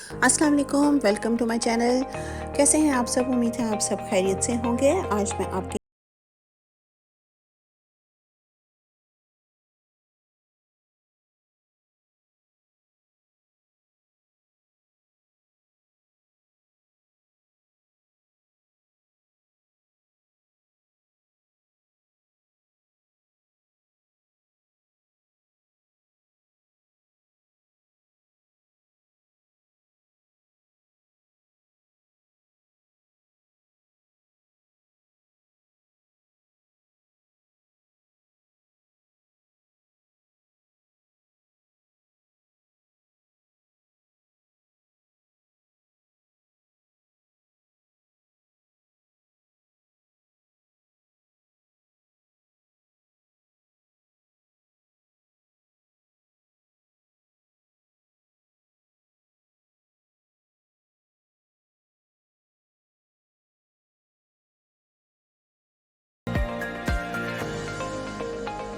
अस्सलाम वालेकुम, welcome to my channel. कैसे हैं आप सब? उम्मीद है आप सब खैरियत से होंगे। आज मैं आपके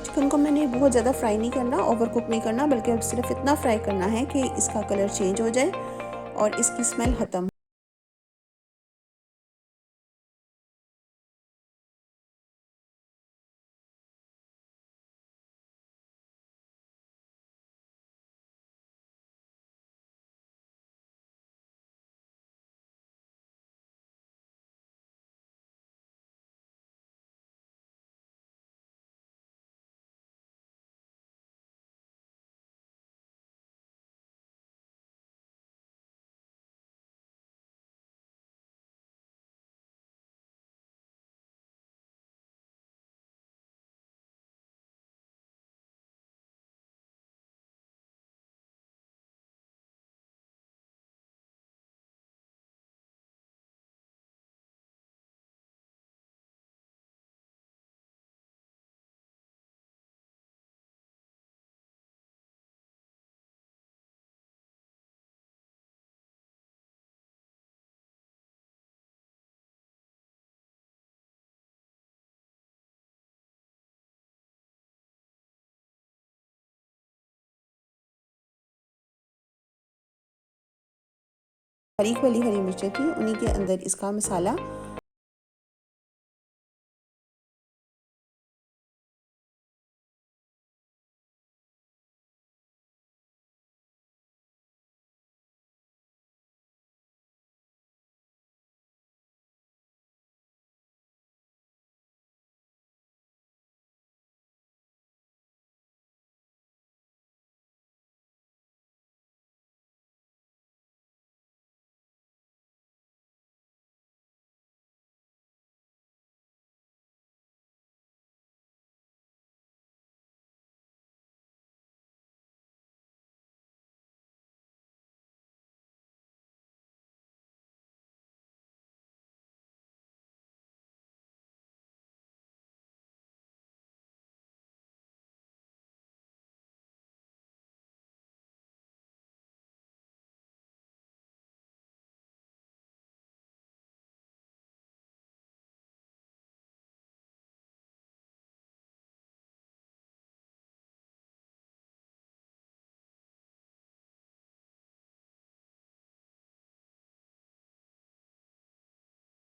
चिकन को मैंने बहुत ज़्यादा फ्राई नहीं करना, ओवर कुक नहीं करना, बल्कि अब सिर्फ इतना फ्राई करना है कि इसका कलर चेंज हो जाए और इसकी स्मेल ख़त्म। बारीक वाली हरी मिर्चें थी, उन्हीं के अंदर इसका मसाला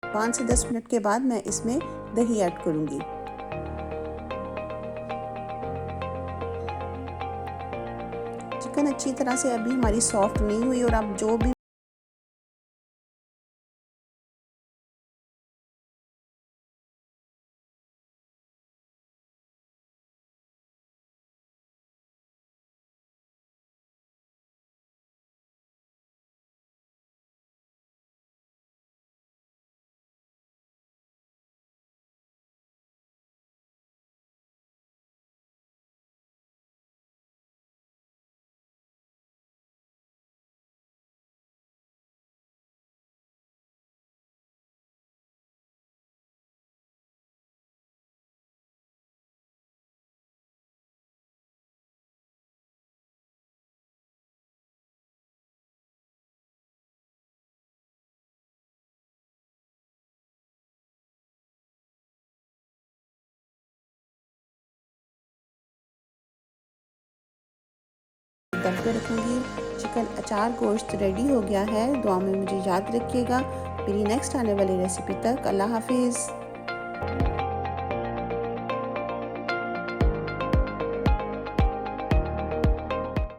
पाँच से 10 मिनट के बाद मैं इसमें दही ऐड करूँगी। चिकन अच्छी तरह से अभी हमारी सॉफ्ट नहीं हुई और आप जो भी दम पे रखूँगी। चिकन अचार गोश्त रेडी हो गया है। दुआ में मुझे याद रखिएगा। मेरी नेक्स्ट आने वाली रेसिपी तक अल्लाह हाफिज़।